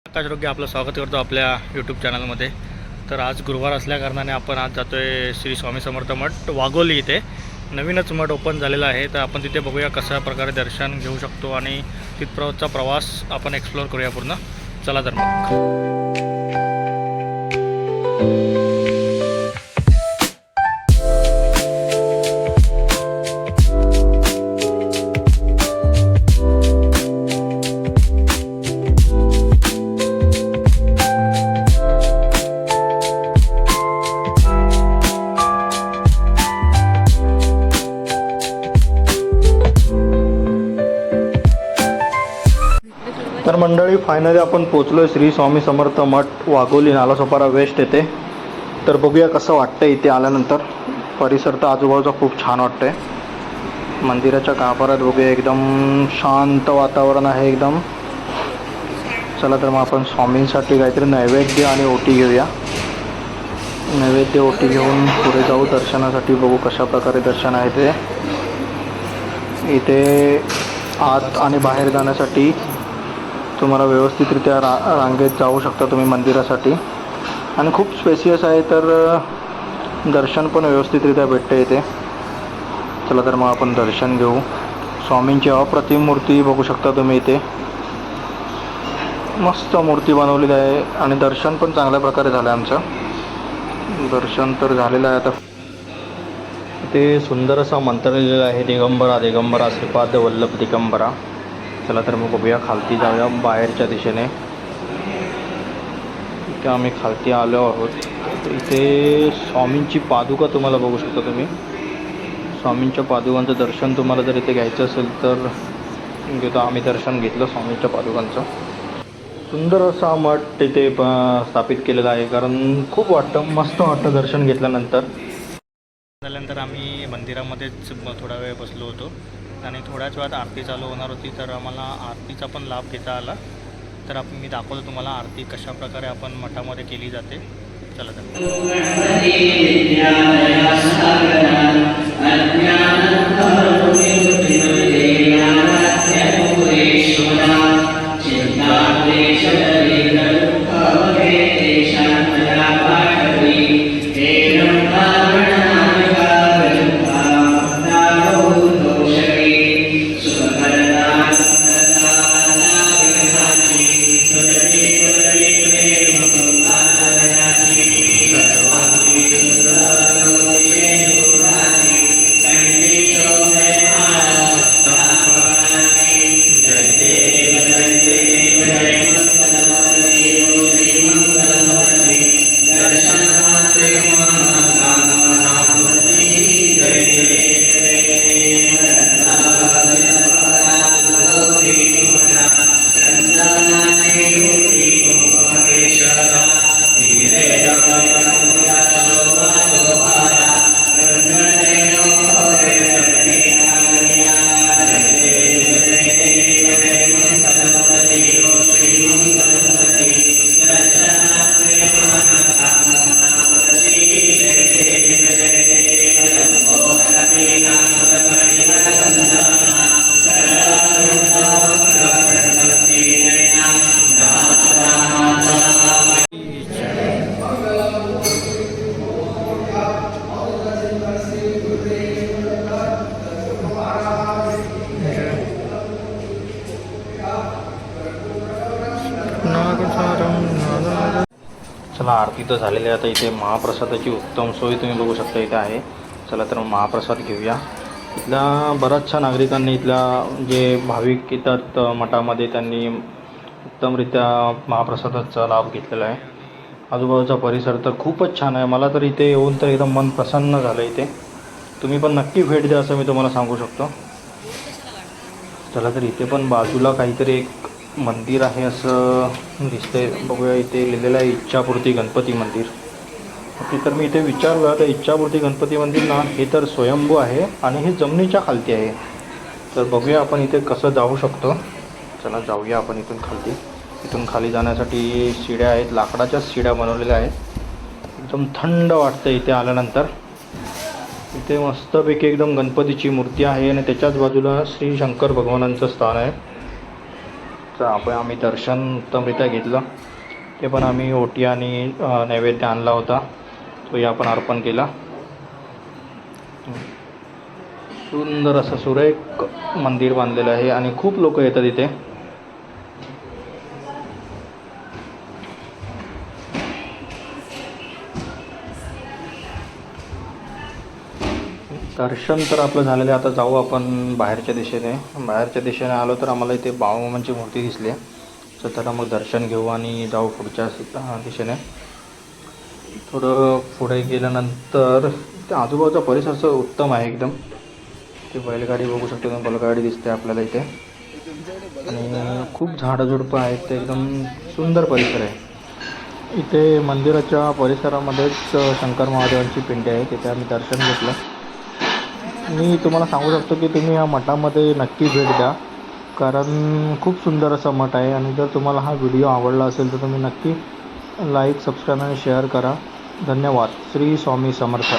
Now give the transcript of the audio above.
आकाश आपलं स्वागत करतो आपल्या यूट्यूब चॅनलमध्ये. तर आज गुरुवार असल्याकारणाने आपण आज जातो आहे श्री स्वामी समर्थ मठ वाघोली. इथे नवीनच मठ ओपन झालेला आहे, तर आपण तिथे बघूया कशा प्रकारे दर्शन घेऊ शकतो आणि तिथपर्यंतचा प्रवास आपण एक्सप्लोअर करूया पूर्ण. चला तर मग. तर मंडळी फायनली आपण पोचलो श्री स्वामी समर्थ मठ वाघोली, नालासोपारा वेस्ट येथे. तर बघूया कसं वाटतं इथे आल्यानंतर. परिसर तर आजूबाजूचा खूप छान वाटतंय. मंदिराच्या गाभाऱ्यात बघूया, एकदम शांत वातावरण आहे एकदम. चला तर मग आपण स्वामींसाठी काहीतरी नैवेद्य आणि ओटी घेऊया. नैवेद्य ओटी घेऊन पुढे जाऊ दर्शनासाठी. बघू कशा प्रकारे दर्शन आहे ते. इथे आत आणि बाहेर जाण्यासाठी तुम्हाला व्यवस्थितरित्या रांगेत जाऊ शकता तुम्ही मंदिरासाठी. आणि खूप स्पेसियस आहे, तर दर्शन पण व्यवस्थितरित्या भेटते इथे. चला तर मग आपण दर्शन घेऊ. स्वामींची अप्रतिम मूर्ती बघू शकता तुम्ही इथे. मस्त मूर्ती बनवलेली आहे आणि दर्शन पण चांगल्या प्रकारे झालं आहे आमचं. दर्शन तर झालेलं आहे. आता ते सुंदर असा मंत्र लिहिलेला आहे, दिगंबरा दिगंबरा श्रीपाद वल्लभ दिगंबरा. चला तर मग बघूया, खालती जाऊया बाहेरच्या दिशेने. इथे आम्ही खालती आलो आहोत. तर इथे स्वामींची पादुका तुम्हाला बघू शकता तुम्ही. स्वामींच्या पादुकांचं दर्शन तुम्हाला जर इथे घ्यायचं असेल तर घेतो. आम्ही दर्शन घेतलं स्वामींच्या पादुकांचं. सुंदर असा मठ तिथे स्थापित केलेला आहे, कारण खूप मस्त वाटतं दर्शन घेतल्यानंतर. झाल्यानंतर आम्ही मंदिरामध्येच थोडा वेळ बसलो होतो आणि थोड्याच वेळात आरती चालू होणार होती, तर आम्हाला आरतीचा पण लाभ घेता आला. तर मी दाखवतो तुम्हाला आरती कशा प्रकारे आपण मठामध्ये केली जाते. चला तर. चला, आरती तर झालेली आहे. आता इथे महाप्रसादाची उत्तम सोय तुम्ही बघू शकता इथे आहे. चला तर महाप्रसाद घेऊया. इथल्या बऱ्याचशा नागरिकांनी, इथल्या जे भाविक येतात मठामध्ये, त्यांनी उत्तमरित्या महाप्रसादाचा लाभ घेतलेला आहे. आजूबाजूचा परिसर तर खूपच छान आहे. मला तर इथे येऊन तर एकदम मन प्रसन्न झालं इथे. तुम्ही पण नक्की भेट द्या असं मी तुम्हाला सांगू शकतो. चला तर इथे पण बाजूला काहीतरी एक मंदिर आहे असं दिसतंय. बघूया, इथे लिहिलेलं आहे इच्छापूर्ती गणपती मंदिर. तर मी इथे विचारलं तर इच्छापूर्ती गणपती मंदिर ना, हे तर स्वयंभू आहे आणि हे जमिनीच्या खालती आहे. तर बघूया आपण इथे कसं जाऊ शकतो. चला जाऊया आपण इथून खालती. इथून खाली जाण्यासाठी शिड्या आहेत, लाकडाच्याच शिड्या बनवलेल्या आहेत. एकदम थंड वाटतं इथे आल्यानंतर. इथे मस्तपैकी एकदम गणपतीची मूर्ती आहे आणि त्याच्याच बाजूला श्री शंकर भगवानांचं स्थान आहे. आपण आम्ही दर्शन उत्तमरित्या घेतलं. ते पण आम्ही ओटी आणि नैवेद्य आणला होता, तोही आपण अर्पण केला. सुंदर असं सुरेख मंदिर बांधलेलं आहे आणि खूप लोक येतात इथे. दर्शन तर आपलं झालेलं आहे. आता जाऊ आपण बाहेरच्या दिशेने. बाहेरच्या दिशेने आलो तर आम्हाला इथे बाळूमामांची मूर्ती दिसली आहे. तर त्याला मग दर्शन घेऊ आणि जाऊ पुढच्या दिशेने. थोडं पुढे गेल्यानंतर ते आजूबाजूचा परिसर असं उत्तम आहे एकदम. ते बैलगाडी बघू शकतो तुम्ही, बैलगाडी दिसते आपल्याला इथे आणि खूप झाडझुडपं आहेत. ते एकदम सुंदर परिसर आहे. इथे मंदिराच्या परिसरामध्येच शंकर महादेवांची पिंडी आहे, तिथे आम्ही दर्शन घेतलं. मी तुम्हाला सांगू शकतो की तुम्ही या मठामध्ये नक्की भेट द्या, कारण खूप सुंदर असा मठ आहे. आणि जर तुम्हाला हा व्हिडिओ आवडला असेल तर तुम्ही नक्की लाईक, सबस्क्राईब आणि शेअर करा. धन्यवाद. श्री स्वामी समर्थ.